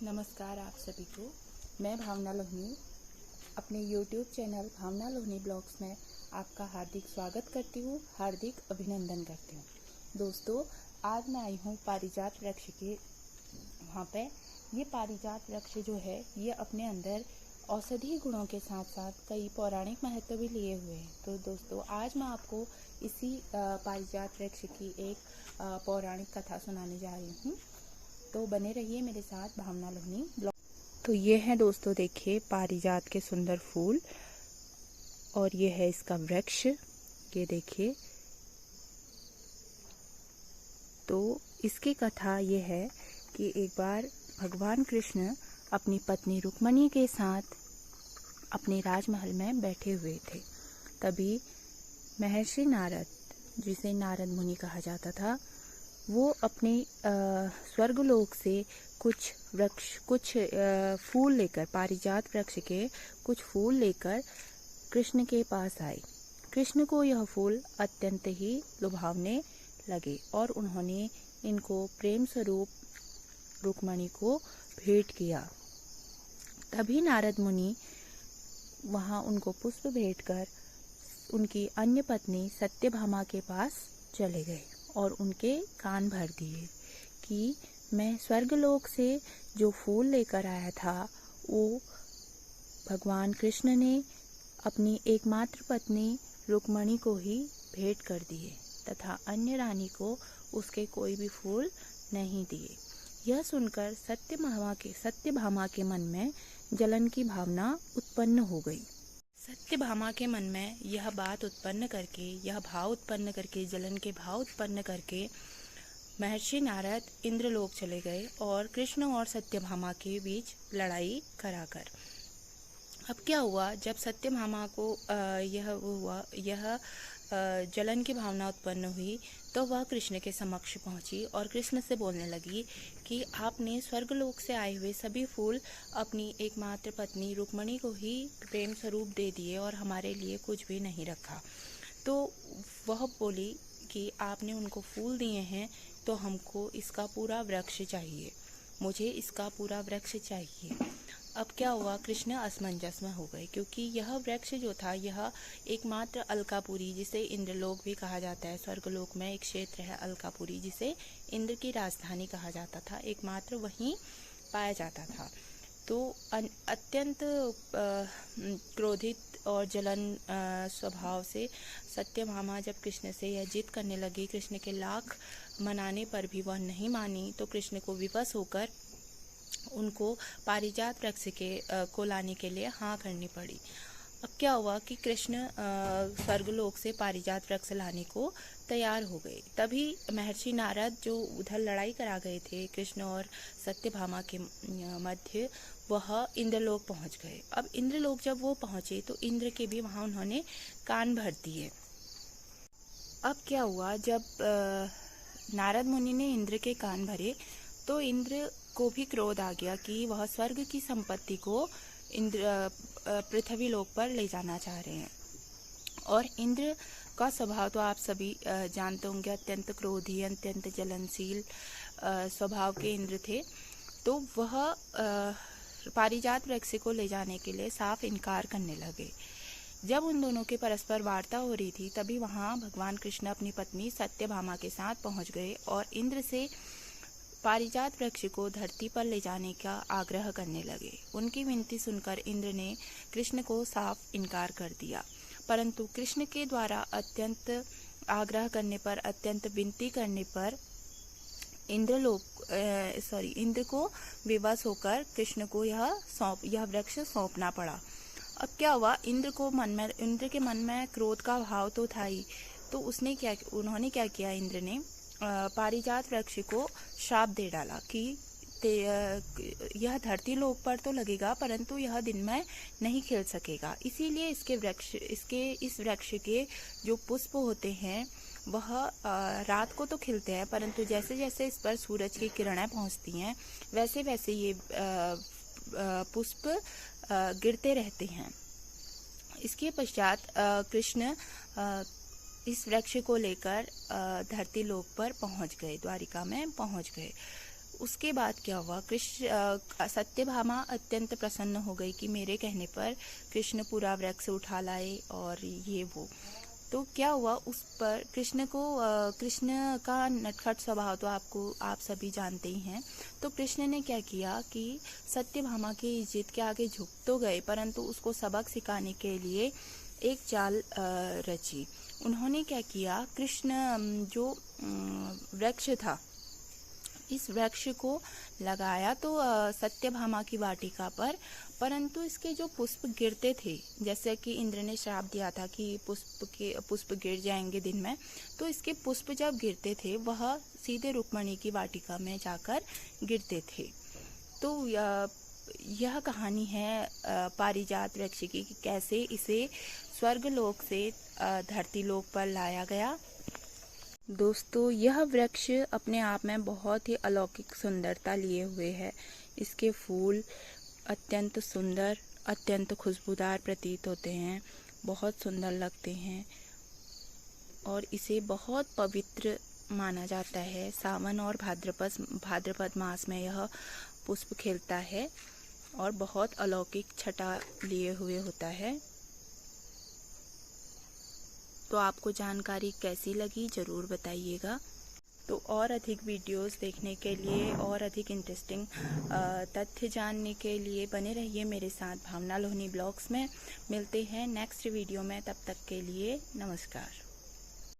नमस्कार आप सभी को। मैं भावना लोहनी अपने YouTube चैनल भावना लोहनी ब्लॉग्स में आपका हार्दिक स्वागत करती हूँ, हार्दिक अभिनंदन करती हूँ। दोस्तों, आज मैं आई हूँ पारिजात वृक्ष के वहाँ पे। ये पारिजात वृक्ष जो है ये अपने अंदर औषधीय गुणों के साथ साथ कई पौराणिक महत्व भी लिए हुए हैं। तो दोस्तों, आज मैं आपको इसी पारिजात वृक्ष की एक पौराणिक कथा सुनाने जा रही हूँ। तो बने रहिए मेरे साथ भावना लोहनी ब्लॉग। तो ये है दोस्तों, देखिए पारिजात के सुंदर फूल और ये है इसका वृक्ष, ये देखिए। तो इसकी कथा ये है कि एक बार भगवान कृष्ण अपनी पत्नी रुक्मणी के साथ अपने राजमहल में बैठे हुए थे। तभी महर्षि नारद, जिसे नारद मुनि कहा जाता था, वो अपने स्वर्गलोक से कुछ फूल लेकर, पारिजात वृक्ष के कुछ फूल लेकर कृष्ण के पास आए। कृष्ण को यह फूल अत्यंत ही लुभावने लगे और उन्होंने इनको प्रेम स्वरूप रुक्मणी को भेंट किया। तभी नारद मुनि वहां उनको पुष्प भेंट कर उनकी अन्य पत्नी सत्यभामा के पास चले गए और उनके कान भर दिए कि मैं स्वर्गलोक से जो फूल लेकर आया था वो भगवान कृष्ण ने अपनी एकमात्र पत्नी रुक्मणी को ही भेंट कर दिए तथा अन्य रानी को उसके कोई भी फूल नहीं दिए। यह सुनकर सत्यभामा के मन में जलन की भावना उत्पन्न हो गई। सत्यभामा के मन में यह भाव उत्पन्न करके जलन के भाव उत्पन्न करके महर्षि नारद इंद्रलोक चले गए और कृष्ण और सत्यभामा के बीच लड़ाई कराकर। अब क्या हुआ, जब सत्यभामा को यह जलन की भावना उत्पन्न हुई तो वह कृष्ण के समक्ष पहुंची और कृष्ण से बोलने लगी कि आपने स्वर्गलोक से आए हुए सभी फूल अपनी एकमात्र पत्नी रुक्मणी को ही प्रेम स्वरूप दे दिए और हमारे लिए कुछ भी नहीं रखा। तो वह बोली कि आपने उनको फूल दिए हैं तो हमको इसका पूरा वृक्ष चाहिए, मुझे इसका पूरा वृक्ष चाहिए। अब क्या हुआ, कृष्ण असमंजस में हो गए क्योंकि यह वृक्ष जो था यह एकमात्र अलकापुरी, जिसे इंद्रलोक भी कहा जाता है, स्वर्गलोक में एक क्षेत्र है अलकापुरी जिसे इंद्र की राजधानी कहा जाता था, एकमात्र वहीं पाया जाता था। तो अत्यंत क्रोधित और जलन स्वभाव से सत्यभामा जब कृष्ण से यह जिद करने लगी, कृष्ण के लाख मनाने पर भी वह नहीं मानी, तो कृष्ण को विवश होकर उनको पारिजात वृक्ष को लाने के लिए हाँ करनी पड़ी। अब क्या हुआ कि कृष्ण स्वर्गलोक से पारिजात वृक्ष लाने को तैयार हो गए। तभी महर्षि नारद, जो उधर लड़ाई करा गए थे कृष्ण और सत्यभामा के मध्य, वह इंद्रलोक पहुंच गए। अब इंद्रलोक जब वो पहुंचे तो इंद्र के भी वहां उन्होंने कान भर दिए। अब क्या हुआ, जब नारद मुनि ने इंद्र के कान भरे तो इंद्र को भी क्रोध आ गया कि वह स्वर्ग की संपत्ति को पृथ्वी लोक पर ले जाना चाह रहे हैं। और इंद्र का स्वभाव तो आप सभी जानते होंगे, अत्यंत क्रोधी, अत्यंत जलनशील स्वभाव के इंद्र थे। तो वह पारिजात वृक्ष को ले जाने के लिए साफ इनकार करने लगे। जब उन दोनों के परस्पर वार्ता हो रही थी तभी वहां भगवान कृष्ण अपनी पत्नी सत्यभामा के साथ पहुंच गए और इंद्र से पारिजात वृक्ष को धरती पर ले जाने का आग्रह करने लगे। उनकी विनती सुनकर इंद्र ने कृष्ण को साफ इनकार कर दिया, परंतु कृष्ण के द्वारा अत्यंत आग्रह करने पर, अत्यंत विनती करने पर इंद्र को विवश होकर कृष्ण को यह वृक्ष सौंपना पड़ा। अब क्या हुआ, इंद्र के मन में क्रोध का भाव तो था ही, तो उन्होंने क्या किया, इंद्र ने पारिजात वृक्ष को श्राप दे डाला कि यह धरती लोक पर तो लगेगा परंतु यह दिन में नहीं खिल सकेगा। इसीलिए इस वृक्ष के जो पुष्प होते हैं वह रात को तो खिलते हैं, परंतु जैसे जैसे इस पर सूरज की किरणें पहुंचती हैं वैसे वैसे ये पुष्प गिरते रहते हैं। इसके पश्चात कृष्ण इस वृक्ष को लेकर धरती लोक पर पहुंच गए, द्वारिका में पहुंच गए। उसके बाद क्या हुआ, सत्यभामा अत्यंत प्रसन्न हो गई कि मेरे कहने पर कृष्ण पूरा वृक्ष उठा लाए और ये वो। तो क्या हुआ, उस पर कृष्ण का नटखट स्वभाव तो आप सभी जानते ही हैं। तो कृष्ण ने क्या किया कि सत्यभामा की जिद के आगे झुक तो गए, परंतु उसको सबक सिखाने के लिए एक चाल रची। उन्होंने क्या किया, कृष्ण जो वृक्ष था, इस वृक्ष को लगाया तो सत्यभामा की वाटिका पर, परंतु इसके जो पुष्प गिरते थे, जैसे कि इंद्र ने श्राप दिया था कि पुष्प गिर जाएंगे दिन में, तो इसके पुष्प जब गिरते थे वह सीधे रुक्मणी की वाटिका में जाकर गिरते थे। तो यह कहानी है पारिजात वृक्ष की, कि कैसे इसे स्वर्गलोक से धरती लोक पर लाया गया। दोस्तों, यह वृक्ष अपने आप में बहुत ही अलौकिक सुंदरता लिए हुए है। इसके फूल अत्यंत सुंदर, अत्यंत खुशबूदार प्रतीत होते हैं, बहुत सुंदर लगते हैं और इसे बहुत पवित्र माना जाता है। सावन और भाद्रपद मास में यह पुष्प खिलता है और बहुत अलौकिक छटा लिए हुए होता है। तो आपको जानकारी कैसी लगी ज़रूर बताइएगा। तो और अधिक वीडियोस देखने के लिए और अधिक इंटरेस्टिंग तथ्य जानने के लिए बने रहिए मेरे साथ भावना लोहनी ब्लॉग्स में। मिलते हैं नेक्स्ट वीडियो में, तब तक के लिए नमस्कार।